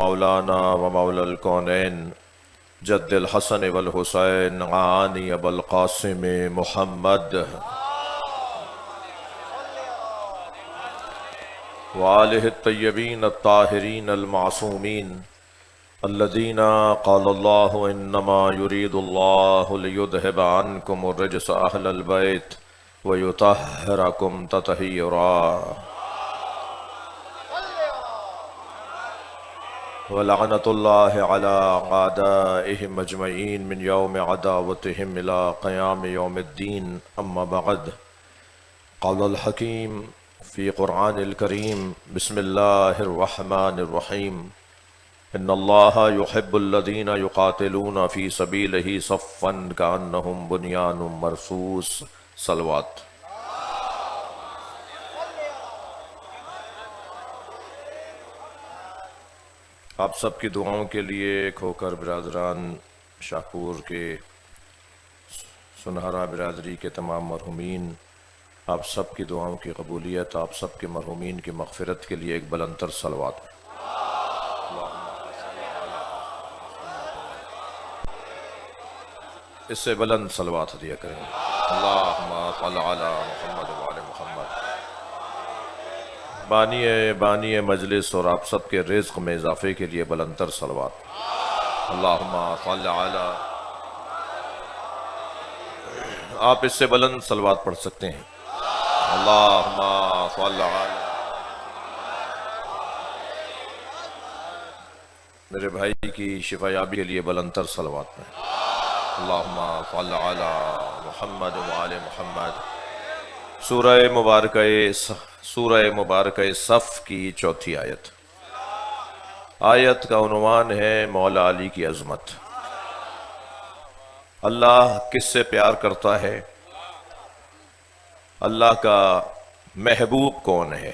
مولانا و مولا الکونین جد الحسن والحسین عانی ابو القاسم محمد وآلہ الطیبین الطاہرین المعصومین الذین قال اللہ انما یرید اللہ لیذہب عنکم الرجس اہل البیت ویطہرکم تطہیرا ولعنت اللہ علی اعدائہم اجمعین من یوم عداوتہم الى قیام یوم الدین اما بعد قال الحکیم فی قرآن الکریم بسم اللہ الرحمن الرحیم ان اللہ یحب الذین یقاتلون فی سبیلہ صفا کانہم بنیان مرصوص صلوات۔ آپ سب کی دعاؤں کے لیے کھوکر برادران شاہپور کے سنہرا برادری کے تمام مرحومین، آپ سب کی دعاؤں کی قبولیت، آپ سب کے مرحومین کی مغفرت کے لیے ایک بلند تر صلوات۔ اس سے بلند صلوات دیا کریں۔ اللہم صل علی محمد وعلی محمد۔ بانی مجلس اور آپ سب کے رزق میں اضافے کے لیے بلند تر صلوات۔ اللہم صل علی، آپ اس سے بلند صلوات پڑھ سکتے ہیں۔ اللہم صل علی، میرے بھائی کی شفا یابی کے لیے بلند تر صلوات میں۔ اللہم صل علی محمد وعلی محمد۔ سورہ مبارکہ صف کی چوتھی آیت۔ آیت کا عنوان ہے مولا علی کی عظمت۔ اللہ کس سے پیار کرتا ہے؟ اللہ کا محبوب کون ہے؟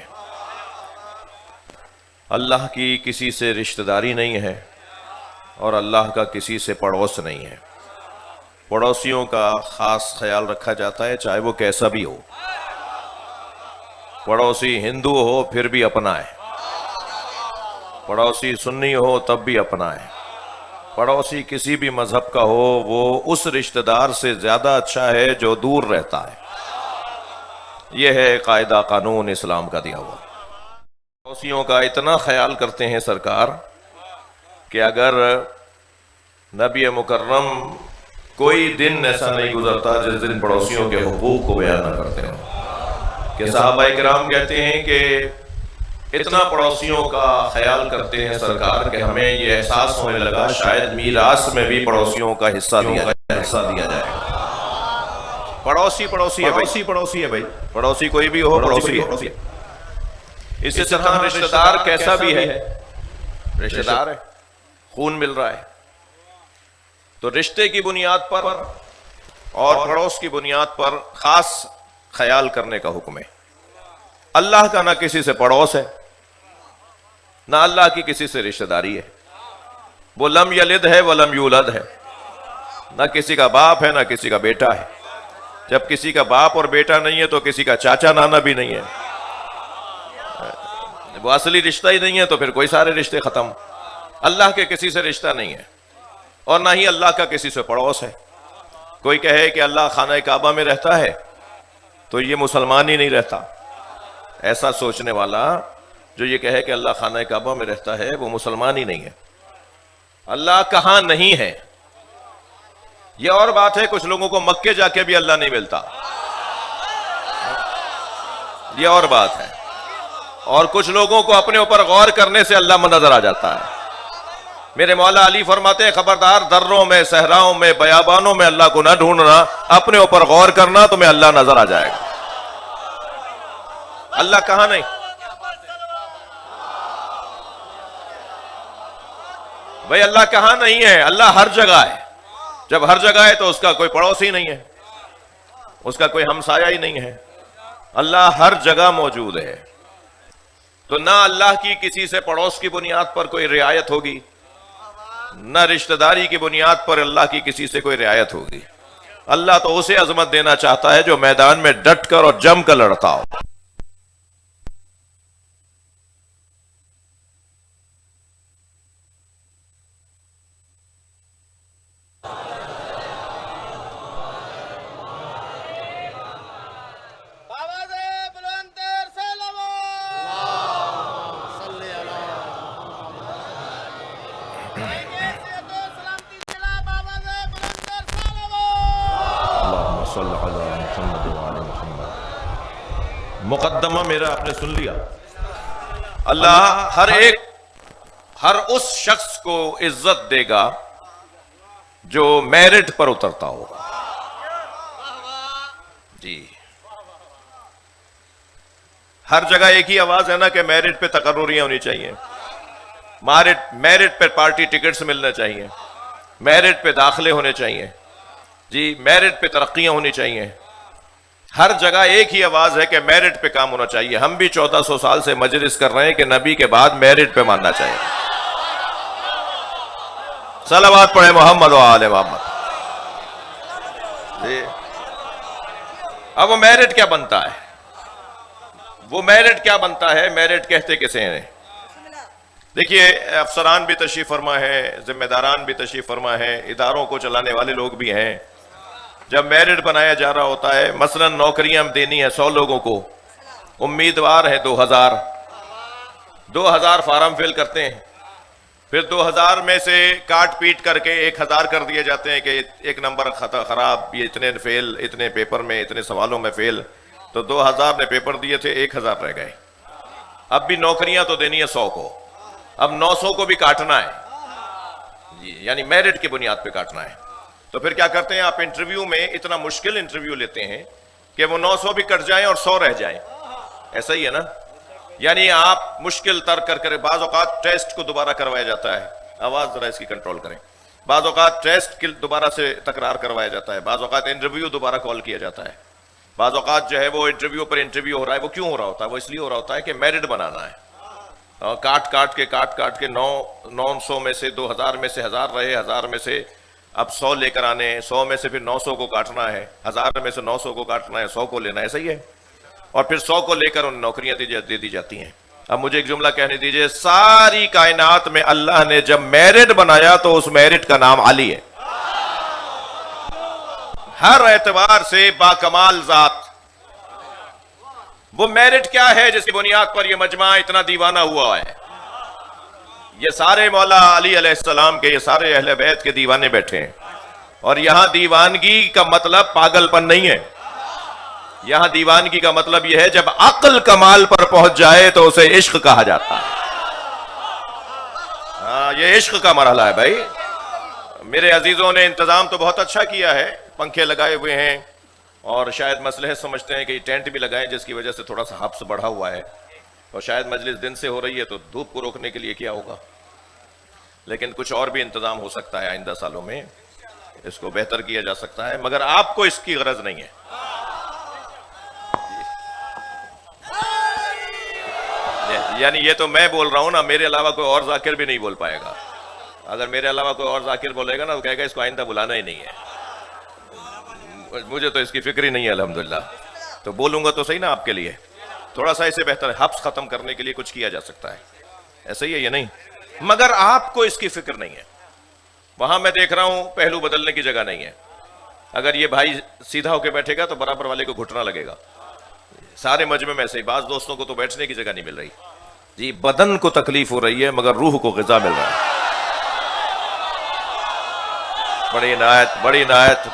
اللہ کی کسی سے رشتہ داری نہیں ہے اور اللہ کا کسی سے پڑوس نہیں ہے۔ پڑوسیوں کا خاص خیال رکھا جاتا ہے، چاہے وہ کیسا بھی ہو۔ پڑوسی ہندو ہو پھر بھی اپنا ہے، پڑوسی سنی ہو تب بھی اپنا ہے، پڑوسی کسی بھی مذہب کا ہو وہ اس رشتہ دار سے زیادہ اچھا ہے جو دور رہتا ہے۔ یہ ہے قاعدہ قانون اسلام کا دیا ہوا۔ پڑوسیوں کا اتنا خیال کرتے ہیں سرکار کہ اگر نبی مکرم کوئی دن ایسا نہیں گزرتا جس دن پڑوسیوں کے حقوق کو بیان نہ کرتے ہوں، کہ صحابہ کرام کہتے ہیں کہ اتنا پڑوسیوں کا خیال کرتے ہیں سرکار کہ ہمیں یہ احساس ہونے لگا شاید میراث میں بھی پڑوسیوں کا حصہ دیا جائے۔ پڑوسی ہے بھائی، پڑوسی کوئی بھی ہو، پڑوسی ہے۔ اسی طرح رشتہ دار کیسا بھی ہے، رشتہ دار ہے، خون مل رہا ہے۔ تو رشتے کی بنیاد پر اور پڑوس کی بنیاد پر خاص خیال کرنے کا حکم ہے۔ اللہ کا نہ کسی سے پڑوس ہے، نہ اللہ کی کسی سے رشتہ داری ہے۔ وہ لم یلد ہے ولم یولد ہے، نہ کسی کا باپ ہے نہ کسی کا بیٹا ہے۔ جب کسی کا باپ اور بیٹا نہیں ہے تو کسی کا چاچا نانا بھی نہیں ہے۔ وہ اصلی رشتہ ہی نہیں ہے تو پھر کوئی سارے رشتے ختم۔ اللہ کے کسی سے رشتہ نہیں ہے اور نہ ہی اللہ کا کسی سے پڑوس ہے۔ کوئی کہے کہ اللہ خانہ کعبہ میں رہتا ہے تو یہ مسلمان ہی نہیں رہتا۔ ایسا سوچنے والا جو یہ کہے کہ اللہ خانہ کعبہ میں رہتا ہے وہ مسلمان ہی نہیں ہے۔ اللہ کہاں نہیں ہے یہ اور بات ہے، کچھ لوگوں کو مکے جا کے بھی اللہ نہیں ملتا، یہ اور بات ہے۔ اور کچھ لوگوں کو اپنے اوپر غور کرنے سے اللہ نظر آ جاتا ہے۔ میرے مولا علی فرماتے ہیں خبردار دروں میں، صحراؤں میں، بیابانوں میں اللہ کو نہ ڈھونڈنا، اپنے اوپر غور کرنا تمہیں اللہ نظر آ جائے گا۔ اللہ کہاں نہیں؟ بھئی اللہ کہاں نہیں ہے؟ اللہ ہر جگہ ہے۔ جب ہر جگہ ہے تو اس کا کوئی پڑوس ہی نہیں ہے، اس کا کوئی ہمسایہ ہی نہیں ہے۔ اللہ ہر جگہ موجود ہے، تو نہ اللہ کی کسی سے پڑوس کی بنیاد پر کوئی رعایت ہوگی، نہ رشتہ داری کی بنیاد پر اللہ کی کسی سے کوئی رعایت ہوگی۔ اللہ تو اسے عظمت دینا چاہتا ہے جو میدان میں ڈٹ کر اور جم کر لڑتا ہو۔ اللہم صلی علی محمد وعلی محمد. مقدمہ میرا آپ نے سن لیا. اللہ ہر اس شخص کو عزت دے گا جو میرٹ پر اترتا ہوگا. جی ہر جگہ ایک ہی آواز ہے نا کہ میرٹ پہ تقرریاں ہونی چاہیے, میرٹ پہ پارٹی ٹکٹس ملنا چاہیے, میرٹ پہ داخلے ہونے چاہیے, جی میرٹ پہ ترقیاں ہونی چاہیے. ہر جگہ ایک ہی آواز ہے کہ میرٹ پہ کام ہونا چاہیے. ہم بھی 1400 سال سے مجلس کر رہے ہیں کہ نبی کے بعد میرٹ پہ ماننا چاہیے. صلوات پڑھے محمد و آل محمد. جی اب وہ میرٹ کیا بنتا ہے؟ میرٹ کہتے کسے ہیں؟ دیکھیے افسران بھی تشریف فرما ہے, ذمہ داران بھی تشریف فرما ہے, اداروں کو چلانے والے لوگ بھی ہیں. جب میرٹ بنایا جا رہا ہوتا ہے, مثلا نوکریاں دینی ہے 100 لوگوں کو, امیدوار ہے 2000 فارم فل کرتے ہیں, پھر 2000 میں سے کاٹ پیٹ کر کے 1000 کر دیے جاتے ہیں کہ ایک نمبر خراب, یہ اتنے فیل, اتنے پیپر میں, اتنے سوالوں میں فیل. تو 2000 نے پیپر دیے تھے, 1000 رہ گئے. اب بھی نوکریاں تو دینی ہے 100 کو, اب 900 کو بھی کاٹنا ہے, یعنی میرٹ کی بنیاد پہ کاٹنا ہے. تو پھر کیا کرتے ہیں آپ؟ انٹرویو میں اتنا مشکل انٹرویو لیتے ہیں کہ وہ 900 بھی کٹ جائیں اور 100 رہ جائیں. ایسا ہی ہے نا, یعنی آپ مشکل تر کر بعض اوقات ٹیسٹ کو دوبارہ کروایا جاتا ہے. آواز ذرا اس کی کنٹرول کریں. بعض اوقات ٹیسٹ دوبارہ سے تکرار کروایا جاتا ہے, بعض اوقات انٹرویو دوبارہ کال کیا جاتا ہے, بعض اوقات جو ہے وہ انٹرویو پر انٹرویو ہو رہا ہے. وہ کیوں ہو رہا ہوتا ہے؟ وہ اس لیے ہو رہا ہوتا ہے کہ میرٹ بنانا ہے. کاٹ کے 900 میں سے 2000 میں سے 1000 رہے, 1000 میں سے اب 100 لے کر آنے, 100 میں سے پھر 900 کو کاٹنا ہے, 1000 میں سے 900 کو کاٹنا ہے, 100 کو لینا ہے. صحیح ہے. اور پھر 100 کو لے کر ان نوکریاں دے دی جاتی ہیں. اب مجھے ایک جملہ کہنے دیجئے. ساری کائنات میں اللہ نے جب میرٹ بنایا تو اس میرٹ کا نام علی ہے. ہر اعتبار سے باکمال ذات. وہ میرٹ کیا ہے جس کی بنیاد پر یہ مجمع اتنا دیوانہ ہوا ہے؟ یہ سارے مولا علی علیہ السلام کے, یہ سارے اہل بیت کے دیوانے بیٹھے ہیں. اور یہاں دیوانگی کا مطلب پاگل پن نہیں ہے. یہاں دیوانگی کا مطلب یہ ہے جب عقل کمال پر پہنچ جائے تو اسے عشق کہا جاتا ہے. ہاں, یہ عشق کا مرحلہ ہے بھائی. میرے عزیزوں نے انتظام تو بہت اچھا کیا ہے, پنکھے لگائے ہوئے ہیں, اور شاید مصلحت سمجھتے ہیں کہ یہ ٹینٹ بھی لگائیں جس کی وجہ سے تھوڑا سا حبس بڑھا ہوا ہے, اور شاید مجلس دن سے ہو رہی ہے تو دھوپ کو روکنے کے لیے کیا ہوگا. لیکن کچھ اور بھی انتظام ہو سکتا ہے آئندہ سالوں میں, اس کو بہتر کیا جا سکتا ہے, مگر آپ کو اس کی غرض نہیں ہے. یعنی یہ تو میں بول رہا ہوں نا, میرے علاوہ کوئی اور ذاکر بھی نہیں بول پائے گا. اگر میرے علاوہ کوئی اور ذاکر بولے گا نا تو کہے گا اس کو آئندہ بلانا ہی نہیں ہے. مجھے تو اس کی فکر ہی نہیں ہے الحمدللہ. تو بولوں گا تو صحیح نا آپ کے لیے. تھوڑا سا اسے بہتر ہے, حبس ختم کرنے کے لیے کچھ کیا جا سکتا ہے. ایسا ہی ہے یہ نہیں, مگر آپ کو اس کی فکر نہیں ہے. وہاں میں دیکھ رہا ہوں پہلو بدلنے کی جگہ نہیں ہے. اگر یہ بھائی سیدھا ہو کے بیٹھے گا تو برابر والے کو گھٹنا لگے گا. سارے مجمع میں سے بعض دوستوں کو تو بیٹھنے کی جگہ نہیں مل رہی. جی بدن کو تکلیف ہو رہی ہے مگر روح کو غذا مل رہا ہے. بڑی عنایت, بڑی عنایت.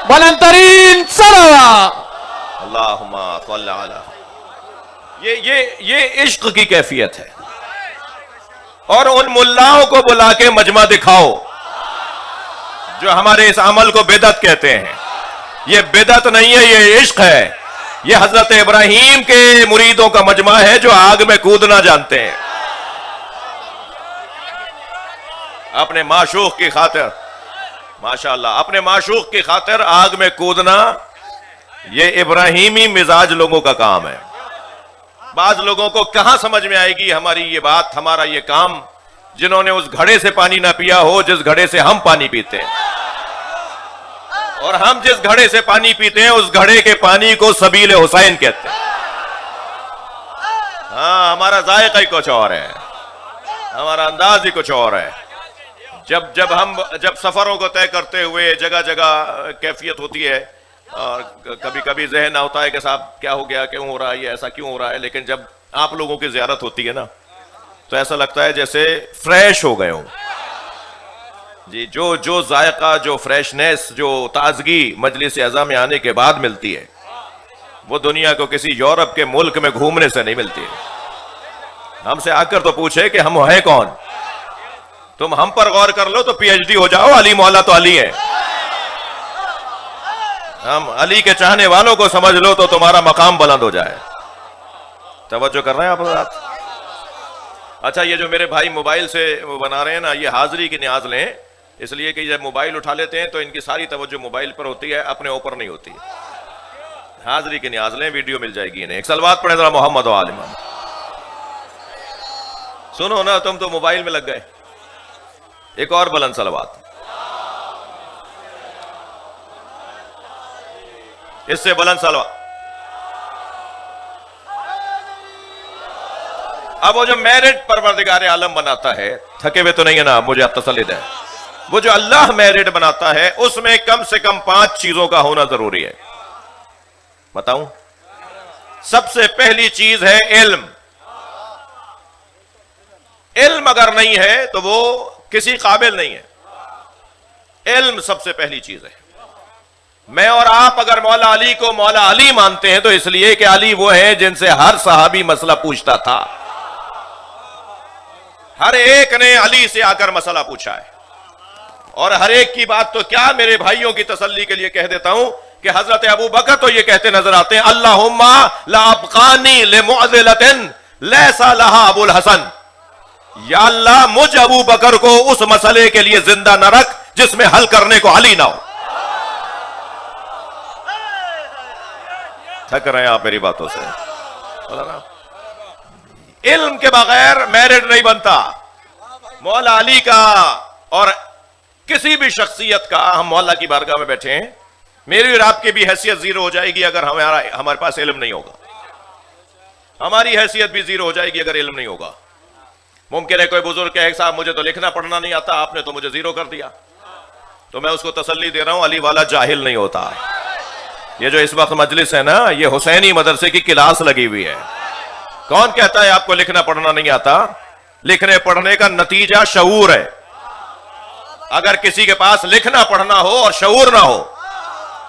بلند ترین صلوات. اللہم صل علی. یہ عشق کی کیفیت ہے. اور ان ملاؤں کو بلا کے مجمع دکھاؤ جو ہمارے اس عمل کو بدعت کہتے ہیں. یہ بدعت نہیں ہے, یہ عشق ہے. یہ حضرت ابراہیم کے مریدوں کا مجمع ہے جو آگ میں کودنا جانتے ہیں. اپنے معشوق کی خاطر, ماشاءاللہ, اپنے معشوق کی خاطر آگ میں کودنا, یہ ابراہیمی مزاج لوگوں کا کام ہے. بعض لوگوں کو کہاں سمجھ میں آئے گی ہماری یہ بات, ہمارا یہ کام, جنہوں نے اس گھڑے سے پانی نہ پیا ہو جس گھڑے سے ہم پانی پیتے ہیں. اور ہم جس گھڑے سے پانی پیتے ہیں اس گھڑے کے پانی کو سبیل حسین کہتے ہیں. ہاں, ہمارا ذائقہ ہی کچھ اور ہے, ہمارا انداز ہی کچھ اور ہے. جب سفروں کو طے کرتے ہوئے جگہ جگہ کیفیت ہوتی ہے, اور کبھی کبھی ذہن نہ ہوتا ہے کہ صاحب کیا ہو گیا, کیوں ہو رہا ہے یہ, ایسا کیوں ہو رہا ہے, لیکن جب آپ لوگوں کی زیارت ہوتی ہے نا تو ایسا لگتا ہے جیسے فریش ہو گئے ہوں جی. جو ذائقہ، جو فریشنیس، جو تازگی مجلس اعظم میں آنے کے بعد ملتی ہے وہ دنیا کو کسی یورپ کے ملک میں گھومنے سے نہیں ملتی ہے. ہم سے آ کر تو پوچھے کہ ہم ہیں کون. تم ہم پر غور کر لو تو پی ایچ ڈی ہو جاؤ. علی مولا تو علی ہے. ہم علی کے چاہنے والوں کو سمجھ لو تو تمہارا مقام بلند ہو جائے. توجہ کر رہے ہیں آپ حضرات؟ اچھا، یہ جو میرے بھائی موبائل سے بنا رہے ہیں نا، یہ حاضری کی نیاز لیں، اس لیے کہ جب موبائل اٹھا لیتے ہیں تو ان کی ساری توجہ موبائل پر ہوتی ہے، اپنے اوپر نہیں ہوتی. حاضری کی نیاز لیں، ویڈیو مل جائے گی انہیں. ایک صلوات پڑھیں ذرا محمد و آل محمد. سنو نا، تم تو موبائل میں لگ گئے. ایک اور بلند صلوات. اس سے بلند صلوات. اب وہ جو میرٹ پروردگار عالم بناتا ہے، تھکے ہوئے تو نہیں ہے نا؟ مجھے آپ تسلی دیں. وہ جو اللہ میرٹ بناتا ہے اس میں کم سے کم 5 چیزوں کا ہونا ضروری ہے. بتاؤں؟ سب سے پہلی چیز ہے علم. علم اگر نہیں ہے تو وہ کسی قابل نہیں ہے. علم سب سے پہلی چیز ہے. میں اور آپ اگر مولا علی کو مولا علی مانتے ہیں تو اس لیے کہ علی وہ ہیں جن سے ہر صحابی مسئلہ پوچھتا تھا. ہر ایک نے علی سے آ کر مسئلہ پوچھا ہے. اور ہر ایک کی بات تو کیا، میرے بھائیوں کی تسلی کے لیے کہہ دیتا ہوں کہ حضرت ابو بکر تو یہ کہتے نظر آتے ہیں، اللہم لا ابقانی لمعضلۃ لیس لہا ابو الحسن. یا اللہ مجھ ابو بکر کو اس مسئلے کے لیے زندہ نہ رکھ جس میں حل کرنے کو علی نہ ہو. تھک رہے ہیں آپ میری باتوں سے؟ علم کے بغیر میرٹ نہیں بنتا. مولا علی کا اور کسی بھی شخصیت کا، ہم مولا کی بارگاہ میں بیٹھے ہیں، میری اور آپ کی بھی حیثیت زیرو ہو جائے گی اگر ہمارے پاس علم نہیں ہوگا. ہماری حیثیت بھی زیرو ہو جائے گی اگر علم نہیں ہوگا. ممکن ہے کوئی بزرگ کہے صاحب مجھے تو لکھنا پڑھنا نہیں آتا، آپ نے تو مجھے زیرو کر دیا. تو میں اس کو تسلی دے رہا ہوں، علی والا جاہل نہیں ہوتا. یہ جو اس وقت مجلس ہے نا، یہ حسینی مدرسے کی کلاس لگی ہوئی ہے. کون کہتا ہے آپ کو لکھنا پڑھنا نہیں آتا؟ لکھنے پڑھنے کا نتیجہ شعور ہے. اگر کسی کے پاس لکھنا پڑھنا ہو اور شعور نہ ہو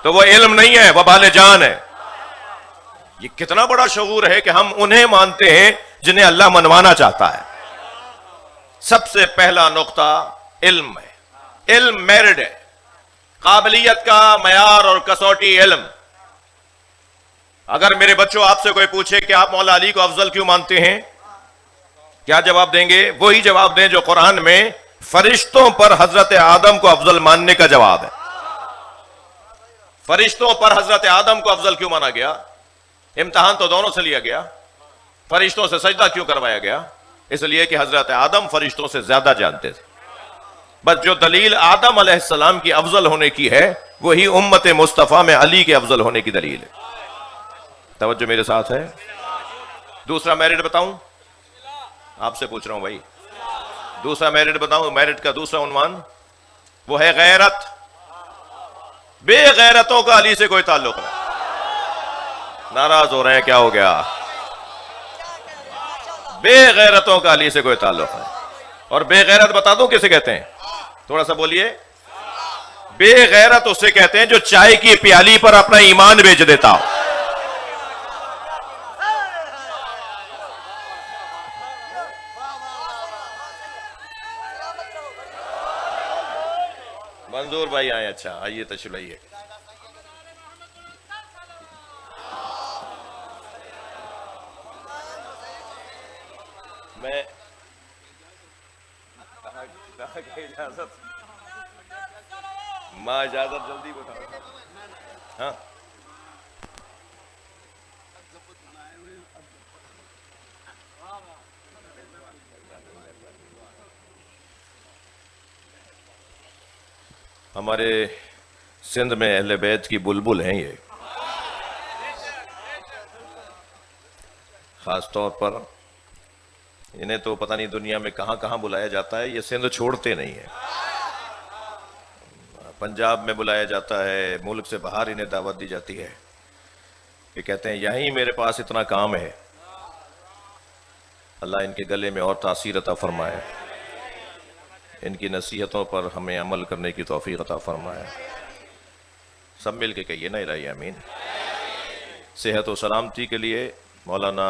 تو وہ علم نہیں ہے، وہ وبال جان ہے. یہ کتنا بڑا شعور ہے کہ ہم انہیں مانتے ہیں جنہیں اللہ منوانا چاہتا ہے. سب سے پہلا نقطہ علم ہے. علم میرٹ ہے. قابلیت کا معیار اور کسوٹی علم. اگر میرے بچوں آپ سے کوئی پوچھے کہ آپ مولا علی کو افضل کیوں مانتے ہیں، کیا جواب دیں گے؟ وہی جواب دیں جو قرآن میں فرشتوں پر حضرت آدم کو افضل ماننے کا جواب ہے. فرشتوں پر حضرت آدم کو افضل کیوں مانا گیا؟ امتحان تو دونوں سے لیا گیا. فرشتوں سے سجدہ کیوں کروایا گیا؟ اس لیے کہ حضرت آدم فرشتوں سے زیادہ جانتے تھے. بس جو دلیل آدم علیہ السلام کی افضل ہونے کی ہے وہی امت مصطفیٰ میں علی کے افضل ہونے کی دلیل ہے. توجہ میرے ساتھ ہے؟ دوسرا میرٹ بتاؤں؟ آپ سے پوچھ رہا ہوں بھائی. دوسرا میرٹ بتاؤں. میرٹ کا دوسرا عنوان وہ ہے غیرت. بے غیرتوں کا علی سے کوئی تعلق نہیں. ناراض ہو رہے ہیں؟ کیا ہو گیا؟ بے غیرتوں کا علی سے کوئی تعلق نہیں. اور بے غیرت بتا دوں کسے کہتے ہیں؟ تھوڑا سا بولیے. بے غیرت اسے کہتے ہیں جو چائے کی پیالی پر اپنا ایمان بیچ دیتا ہو. منظور بھائی آئے. اچھا آئیے تشریف لائیے. میں اجازت ماں اجازت جلدی بتا. ہاں ہمارے سندھ میں اہل بیت کی بلبل ہیں یہ. خاص طور پر انہیں تو پتہ نہیں دنیا میں کہاں کہاں بلایا جاتا ہے. یہ سندھ چھوڑتے نہیں ہیں. پنجاب میں بلایا جاتا ہے، ملک سے باہر انہیں دعوت دی جاتی ہے. یہ کہتے ہیں یہیں میرے پاس اتنا کام ہے اللہ ان کے گلے میں اور تاثیر عطا فرمائے، ان کی نصیحتوں پر ہمیں عمل کرنے کی توفیق عطا فرمائے۔ سب مل کے کہیے نا الہی آمین۔ صحت و سلامتی کے لیے مولانا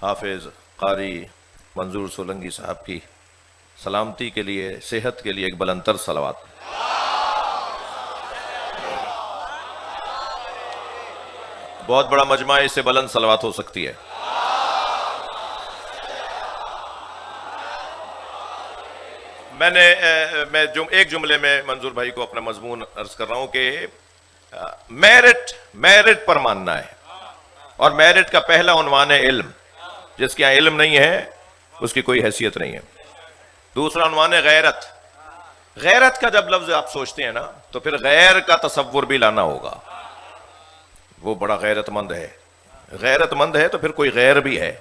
حافظ قاری منظور سولنگی صاحب کی سلامتی کے لیے، صحت کے لیے ایک بلند تر صلوات۔ بہت بڑا مجمع ہے، اس سے بلند صلوات ہو سکتی ہے۔ میں ایک جملے میں منظور بھائی کو اپنا مضمون عرض کر رہا ہوں کہ میرٹ پر ماننا ہے، اور میرٹ کا پہلا عنوان ہے علم۔ جس کے یہاں علم نہیں ہے اس کی کوئی حیثیت نہیں ہے۔ دوسرا عنوان ہے غیرت۔ غیرت کا جب لفظ آپ سوچتے ہیں نا تو پھر غیر کا تصور بھی لانا ہوگا۔ وہ بڑا غیرت مند ہے، غیرت مند ہے تو پھر کوئی غیر بھی ہے،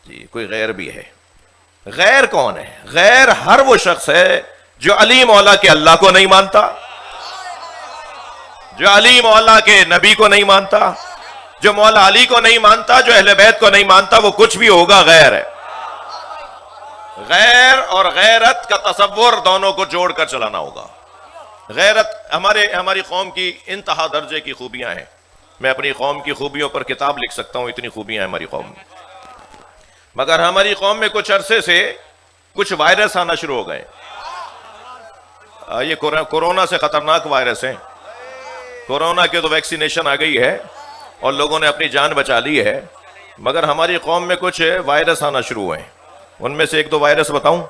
جی کوئی غیر بھی ہے۔ غیر کون ہے؟ غیر ہر وہ شخص ہے جو علی مولا کے اللہ کو نہیں مانتا، جو علی مولا کے نبی کو نہیں مانتا، جو مولا علی کو نہیں مانتا، جو اہل بیت کو نہیں مانتا، وہ کچھ بھی ہوگا غیر ہے۔ غیر اور غیرت کا تصور دونوں کو جوڑ کر چلانا ہوگا۔ غیرت ہماری قوم کی انتہا درجے کی خوبیاں ہیں۔ میں اپنی قوم کی خوبیوں پر کتاب لکھ سکتا ہوں، اتنی خوبیاں ہیں ہماری قوم میں۔ مگر ہماری قوم میں کچھ عرصے سے کچھ وائرس آنا شروع ہو گئے۔ یہ کورونا سے خطرناک وائرس ہیں۔ کورونا کی تو ویکسینیشن آ گئی ہے اور لوگوں نے اپنی جان بچا لی ہے، مگر ہماری قوم میں کچھ وائرس آنا شروع ہوئے ہیں۔ ان میں سے ایک دو وائرس بتاؤں؟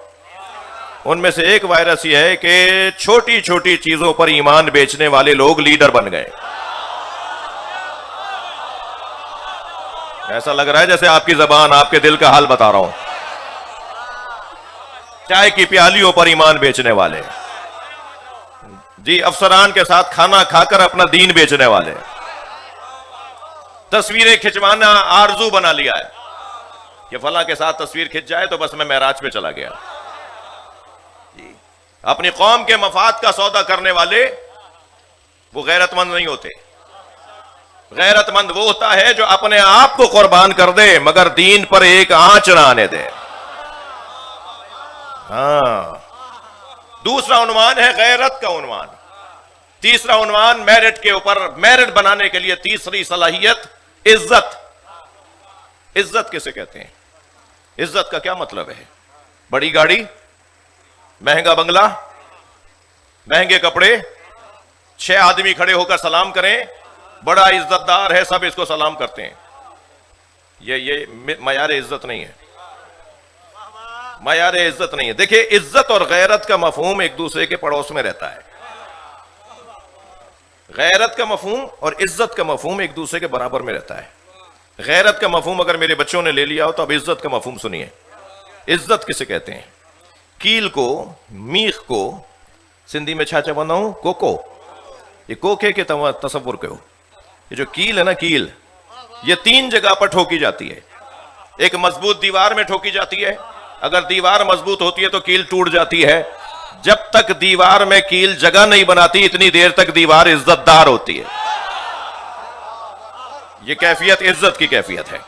ان میں سے ایک وائرس یہ ہے کہ چھوٹی چھوٹی چیزوں پر ایمان بیچنے والے لوگ لیڈر بن گئے۔ ایسا لگ رہا ہے جیسے آپ کی زبان آپ کے دل کا حال بتا رہا ہوں۔ چائے کی پیالیوں پر ایمان بیچنے والے، جی افسران کے ساتھ کھانا کھا کر اپنا دین بیچنے والے، تصویریں کھنچوانا آرزو بنا لیا ہے کہ فلاں کے ساتھ تصویر کھنچ جائے تو بس میں معراج پہ چلا گیا۔ اپنی قوم کے مفاد کا سودا کرنے والے وہ غیرت مند نہیں ہوتے۔ غیرت مند وہ ہوتا ہے جو اپنے آپ کو قربان کر دے مگر دین پر ایک آنچ نہ آنے دے۔ ہاں، دوسرا عنوان ہے غیرت کا عنوان۔ تیسرا عنوان میرٹ کے اوپر، میرٹ بنانے کے لیے تیسری صلاحیت عزت۔ عزت کسے کہتے ہیں؟ عزت کا کیا مطلب ہے؟ بڑی گاڑی، مہنگا بنگلہ، مہنگے کپڑے، 6 آدمی کھڑے ہو کر سلام کریں، بڑا عزت دار ہے، سب اس کو سلام کرتے ہیں۔ یہ معیار عزت نہیں ہے، معیار عزت نہیں ہے۔ دیکھیں، عزت اور غیرت کا مفہوم ایک دوسرے کے پڑوس میں رہتا ہے۔ غیرت کا مفہوم اور عزت کا مفہوم ایک دوسرے کے برابر میں رہتا ہے۔ غیرت کا مفہوم اگر میرے بچوں نے لے لیا ہو تو اب عزت کا مفہوم سنیے۔ عزت کسے کہتے ہیں؟ کیل کو، میخ کو سندھی میں چھاچا بنا ہوں کوکو، یہ کوکے کے تصور کرو۔ یہ جو کیل ہے نا، کیل یہ 3 جگہ پر ٹھوکی جاتی ہے۔ ایک مضبوط دیوار میں ٹھوکی جاتی ہے، اگر دیوار مضبوط ہوتی ہے تو کیل ٹوٹ جاتی ہے۔ جب تک دیوار میں کیل جگہ نہیں بناتی اتنی دیر تک دیوار عزت دار ہوتی ہے۔ یہ کیفیت عزت کی کیفیت ہے۔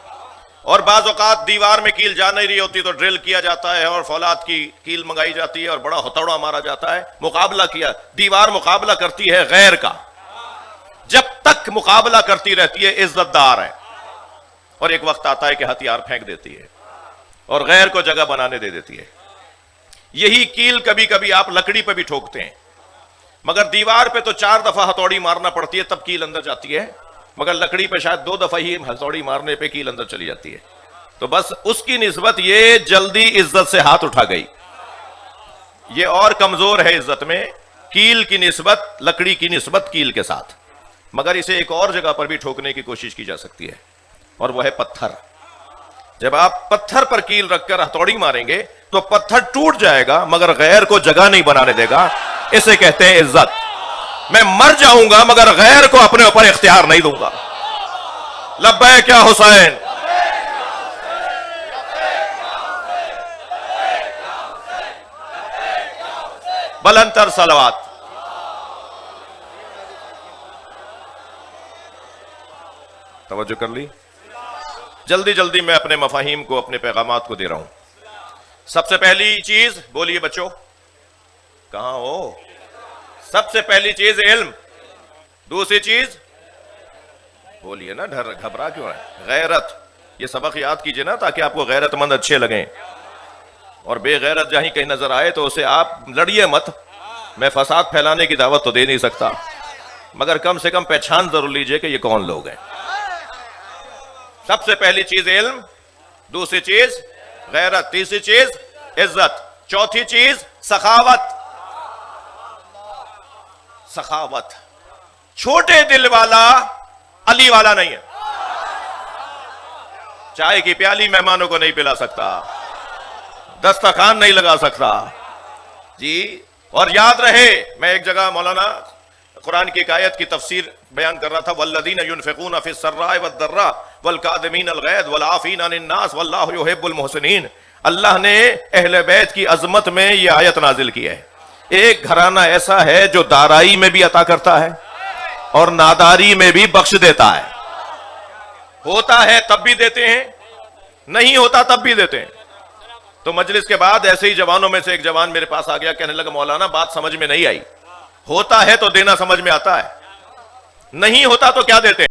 اور بعض اوقات دیوار میں کیل جا نہیں رہی ہوتی تو ڈرل کیا جاتا ہے اور فولاد کی کیل منگائی جاتی ہے اور بڑا ہتھوڑا مارا جاتا ہے، مقابلہ کیا۔ دیوار مقابلہ کرتی ہے غیر کا، جب تک مقابلہ کرتی رہتی ہے عزت دار ہے، اور ایک وقت آتا ہے کہ ہتھیار پھینک دیتی ہے اور غیر کو جگہ بنانے دے دیتی ہے۔ یہی کیل کبھی کبھی آپ لکڑی پہ بھی ٹھوکتے ہیں، مگر دیوار پہ تو 4 دفعہ ہتھوڑی مارنا پڑتی ہے تب کیل اندر جاتی ہے، مگر لکڑی پہ شاید 2 دفعہ ہی ہتھوڑی مارنے پہ کیل اندر چلی جاتی ہے۔ تو بس اس کی نسبت یہ جلدی عزت سے ہاتھ اٹھا گئی، یہ اور کمزور ہے عزت میں، کیل کی نسبت، لکڑی کی نسبت کیل کے ساتھ۔ مگر اسے ایک اور جگہ پر بھی ٹھوکنے کی کوشش کی جا سکتی ہے، اور وہ ہے پتھر۔ جب آپ پتھر پر کیل رکھ کر ہتھوڑی ماریں گے تو پتھر ٹوٹ جائے گا مگر غیر کو جگہ نہیں بنانے دے گا۔ اسے کہتے ہیں عزت۔ میں مر جاؤں گا مگر غیر کو اپنے اوپر اختیار نہیں دوں گا۔ لبیک یا حسین، بلند تر صلوات۔ توجہ کر لی؟ جلدی جلدی میں اپنے مفاہیم کو، اپنے پیغامات کو دے رہا ہوں. سب سے پہلی چیز بولیے بچوں، کہاں ہو؟ سب سے پہلی چیز علم. دوسری چیز بولیے نا، گھبرا کیوں ہے؟ غیرت. یہ سبق یاد کیجئے نا تاکہ آپ کو غیرت مند اچھے لگیں، اور بے غیرت جہیں کہیں نظر آئے تو اسے آپ لڑیے مت. میں فساد پھیلانے کی دعوت تو دے نہیں سکتا، مگر کم سے کم پہچان ضرور لیجئے کہ یہ کون لوگ ہیں. سب سے پہلی چیز علم، دوسری چیز غیرت، تیسری چیز عزت، چوتھی چیز سخاوت. سخاوت. چھوٹے دل والا علی والا نہیں ہے. چائے کی پیالی مہمانوں کو نہیں پلا سکتا، دسترخوان نہیں لگا سکتا جی. اور یاد رہے، میں ایک جگہ مولانا قرآن کی ایک آیت کی تفسیر بیان کر رہا تھا، والذین ينفقون فی السراء والضراء والکاظمین الغیظ والعافین عن الناس واللہ یحب المحسنین. اللہ نے اہل بیت کی عظمت میں یہ آیت نازل کی ہے. ایک گھرانہ ایسا ہے جو دارائی میں بھی عطا کرتا ہے اور ناداری میں بھی بخش دیتا ہے. ہوتا ہے تب بھی دیتے ہیں، نہیں ہوتا تب بھی دیتے ہیں. تو مجلس کے بعد ایسے ہی جوانوں میں سے ایک جوان میرے پاس آ گیا، کہنے لگا مولانا بات سمجھ میں نہیں آئی. ہوتا ہے تو دینا سمجھ میں آتا ہے، نہیں ہوتا تو کیا دیتے ہیں؟